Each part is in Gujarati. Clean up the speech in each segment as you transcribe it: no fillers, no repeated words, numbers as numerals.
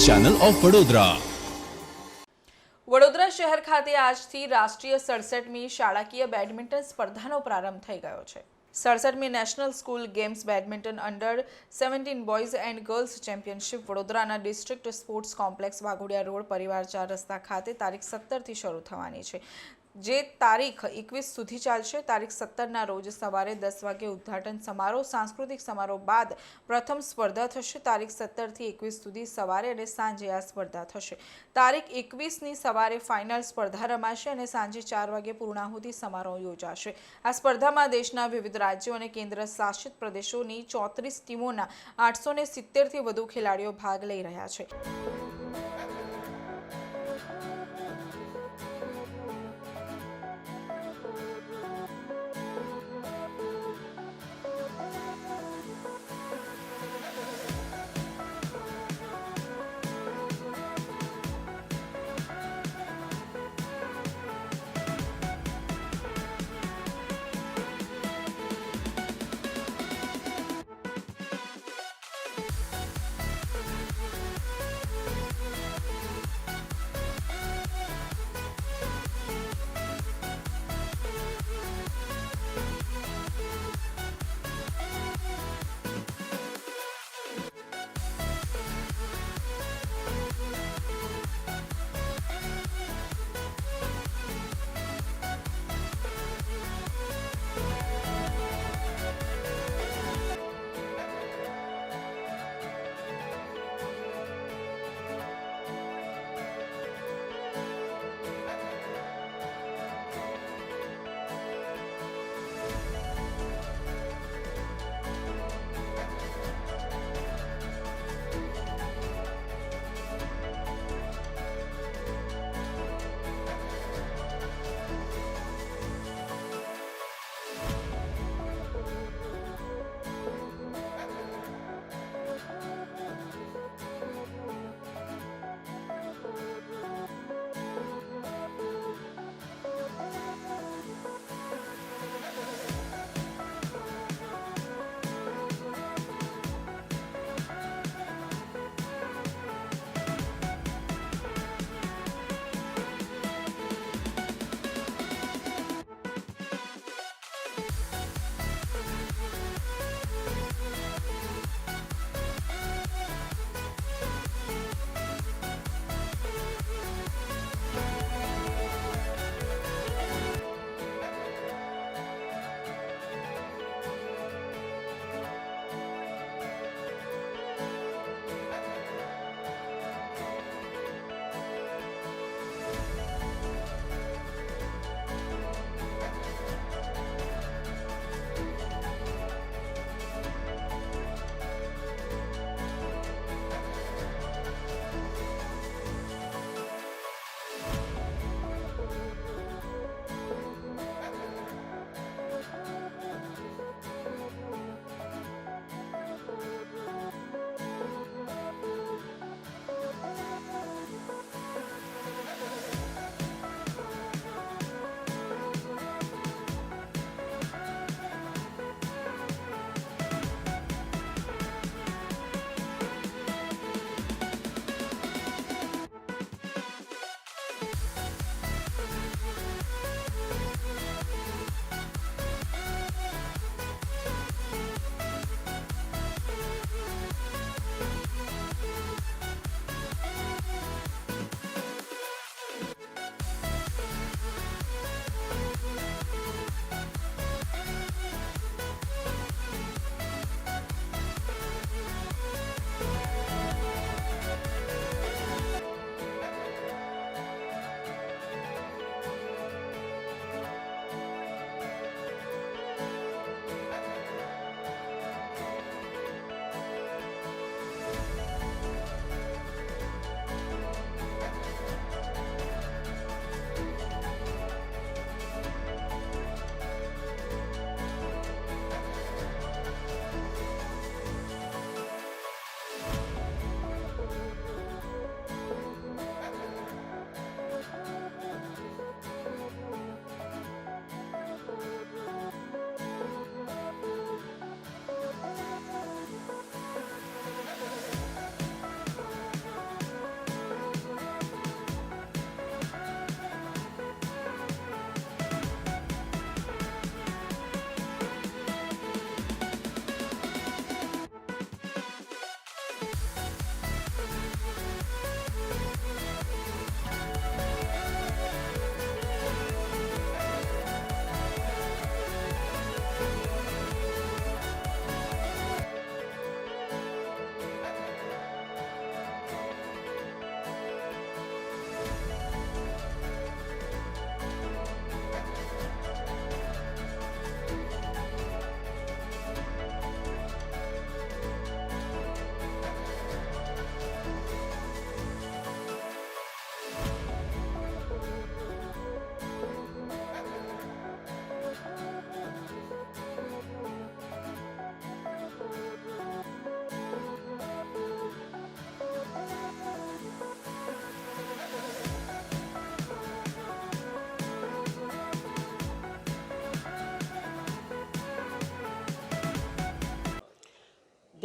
Channel of Vadodara. વડોદરા શહેર ખાતે આજથી રાષ્ટ્રીય 67મી શાળાકીય બેડમિન્ટન સ્પર્ધાનો પ્રારંભ થઈ ગયો છે। 67મી national school games badminton under 17 boys and girls championship વડોદરાના district sports complex Waghodia road પરિવાર 4 રસ્તા ખાતે તારીખ 17થી શરૂ થવાની છે, જે તારીખ 21 સુધી ચાલશે। તારીખ 17ના રોજ સવારે 10 વાગે ઉદ્ઘાટન સમારોહ, સાંસ્કૃતિક સમારોહ બાદ પ્રથમ સ્પર્ધા થશે। તારીખ 17થી 21 સુધી સવારે અને સાંજે આ સ્પર્ધા થશે। તારીખ 21ની સવારે ફાઇનલ સ્પર્ધા રમાશે અને સાંજે 4 વાગે પૂર્ણાહુતિ સમારોહ યોજાશે। આ સ્પર્ધામાં દેશના વિવિધ રાજ્યો અને કેન્દ્ર શાસિત પ્રદેશોની 34 ટીમોના 870થી વધુ ખેલાડીઓ ભાગ લઈ રહ્યા છે।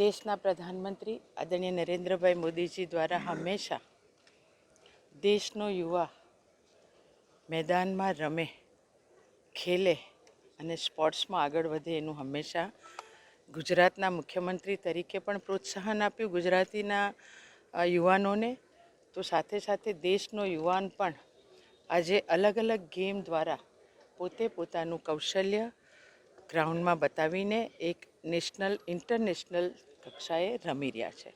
દેશના પ્રધાનમંત્રી આદરણીય નરેન્દ્રભાઈ મોદીજી દ્વારા હંમેશા દેશનો યુવા મેદાનમાં રમે, ખેલે અને સ્પોર્ટ્સમાં આગળ વધે એનું હંમેશા ગુજરાતના મુખ્યમંત્રી તરીકે પણ પ્રોત્સાહન આપ્યું ગુજરાતીના યુવાનોને. તો સાથે સાથે દેશનો યુવાન પણ આજે અલગ અલગ ગેમ દ્વારા પોતે પોતાનું કૌશલ્ય ગ્રાઉન્ડમાં બતાવીને એક નેશનલ ઇન્ટરનેશનલ કક્ષાએ રમી રહ્યા છે.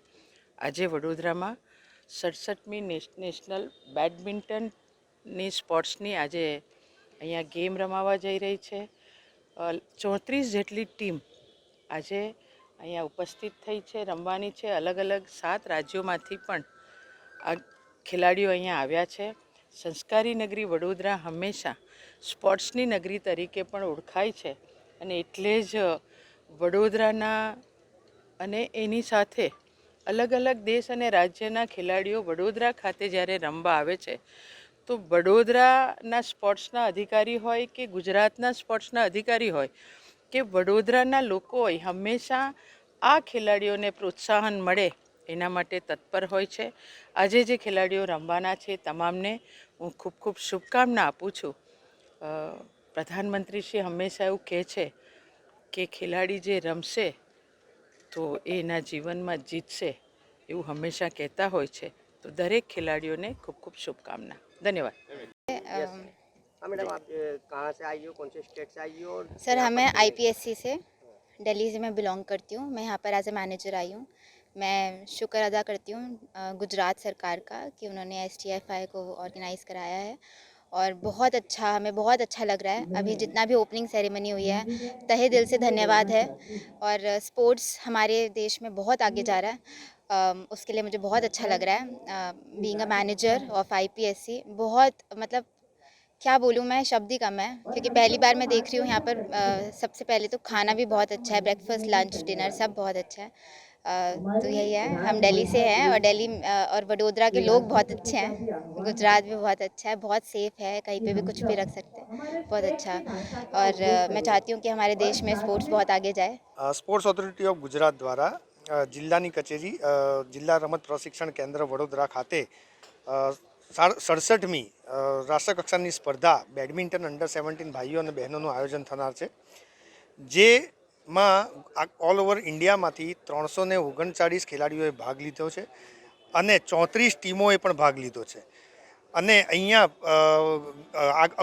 આજે વડોદરામાં 67મી નેશનલ બેડમિન્ટનની સ્પોર્ટ્સની આજે અહીંયા ગેમ રમાવા જઈ રહી છે. 34 જેટલી ટીમ આજે અહીંયા ઉપસ્થિત થઈ છે, રમવાની છે. અલગ અલગ 7 રાજ્યોમાંથી પણ આ ખેલાડીઓ અહીંયા આવ્યા છે. સંસ્કારી નગરી વડોદરા હંમેશા સ્પોર્ટ્સની નગરી તરીકે પણ ઓળખાય છે અને એટલે જ વડોદરાના અને એની સાથે અલગ અલગ દેશ અને રાજ્યના ખેલાડીઓ વડોદરા ખાતે જ્યારે રમવા આવે છે તો વડોદરાના સ્પોર્ટ્સના અધિકારી હોય કે ગુજરાતના સ્પોર્ટ્સના અધિકારી હોય કે વડોદરાના લોકો હોય, હંમેશા આ ખેલાડીઓને પ્રોત્સાહન મળે એના માટે તત્પર હોય છે. આજે જે ખેલાડીઓ રમવાના છે તમામને હું ખૂબ ખૂબ શુભકામના આપું છું. પ્રધાનમંત્રીશ્રી હંમેશા એવું કહે છે કે ખેલાડી જે રમશે તો એ એના જીવનમાં જીતશે, એવું હંમેશા કહેતા હોય છે. તો દરેક ખેલાડીઓને ખૂબ ખૂબ શુભકામના. धन्यवाद. मैडम आप कहाँ से आई हो, कौन से स्टेट से आई हो? सर हमें आईपीएससी से दिल्ली से मैं बिलोंग करती हूँ. मैं यहाँ पर एज ए मैनेजर आई हूँ. मैं शुक्र अदा करती हूँ गुजरात सरकार का कि उन्होंने STFI को ऑर्गेनाइज़ कराया है और हमें बहुत अच्छा लग रहा है. अभी जितना भी ओपनिंग सेरेमनी हुई है, तहे दिल से धन्यवाद है. और स्पोर्ट्स हमारे देश में बहुत आगे जा रहा है. उसके लिए मुझे बहुत अच्छा लग रहा है. Being a manager of IPSC बहुत मतलब क्या बोलूँ मैं, शब्द ही कम है क्योंकि पहली बार मैं देख रही हूँ यहाँ पर. सबसे पहले तो खाना भी बहुत अच्छा है, ब्रेकफास्ट लंच डिनर सब बहुत अच्छा है. तो यही है, हम दिल्ली से हैं और और वडोदरा के लोग बहुत अच्छे हैं. गुजरात भी बहुत अच्छा है, बहुत सेफ है, कहीं पे भी कुछ भी रख सकते हैं, बहुत अच्छा. और मैं चाहती हूँ कि हमारे देश में स्पोर्ट्स बहुत आगे जाए. स्पोर्ट्स ऑथोरिटी ऑफ गुजरात द्वारा જિલ્લાની કચેરી જિલ્લા રમત પ્રશિક્ષણ કેન્દ્ર વડોદરા ખાતે 67મી રાષ્ટ્રકક્ષાની સ્પર્ધા બેડમિન્ટન અંડર 17 ભાઈઓ અને બહેનોનું આયોજન થનાર છે, જેમાં ઓલ ઓવર ઇન્ડિયામાંથી 339 ખેલાડીઓએ ભાગ લીધો છે અને 34 ટીમોએ પણ ભાગ લીધો છે. અને અહીંયા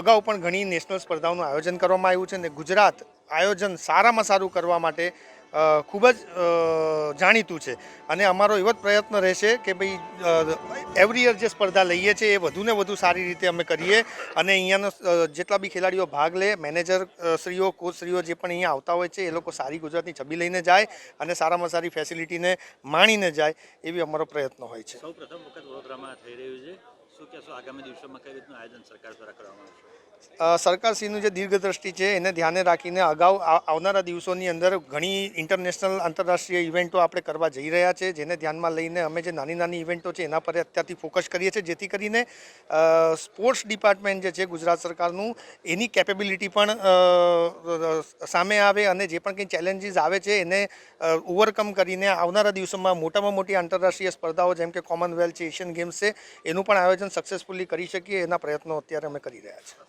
અગાઉ પણ ઘણી નેશનલ સ્પર્ધાઓનું આયોજન કરવામાં આવ્યું છે અને ગુજરાત આયોજન સારામાં સારું કરવા માટે ખૂબ જ જાણીતું છે. અને અમારો એવો જ પ્રયત્ન રહેશે કે ભાઈ એવરી યર જે સ્પર્ધા લઈએ છીએ એ વધુને વધુ સારી રીતે અમે કરીએ અને અહીંયાનો જેટલા બી ખેલાડીઓ ભાગ લે, મેનેજર શ્રીઓ, કોચ શ્રીઓ જે પણ અહીંયા આવતા હોય છે એ લોકો સારી ગુજરાતની છબી લઈને જાય અને સારામાં સારી ફેસિલિટીને માણીને જાય, એવી અમારો પ્રયત્ન હોય છે. સૌ પ્રથમ વખત વડોદરામાં થઈ રહ્યું છે, શું કહેશો આગામી દિવસોમાં કઈ રીતનું આયોજન સરકાર દ્વારા કરવામાં આવશે? સરકારશ્રીનું જે દીર્ઘદ્રષ્ટિ છે એને ધ્યાને રાખીને અગાઉ આવનારા દિવસોની અંદર ઘણી ઇન્ટરનેશનલ આંતરરાષ્ટ્રીય ઇવેન્ટો આપણે કરવા જઈ રહ્યા છે, જેને ધ્યાનમાં લઈને અમે જે નાની નાની ઇવેન્ટો છે એના પર અત્યારથી ફોકસ કરીએ છીએ, જેથી કરીને સ્પોર્ટ્સ ડિપાર્ટમેન્ટ જે છે ગુજરાત સરકારનું એની કેપેબિલિટી પણ સામે આવે અને જે પણ કંઈ ચેલેન્જીસ આવે છે એને ઓવરકમ કરીને આવનારા દિવસોમાં મોટામાં મોટી આંતરરાષ્ટ્રીય સ્પર્ધાઓ જેમ કે કોમનવેલ્થ છે, એશિયન ગેમ્સ છે, એનું પણ આયોજન સક્સેસફુલી કરી શકીએ એના પ્રયત્નો અત્યારે અમે કરી રહ્યા છીએ.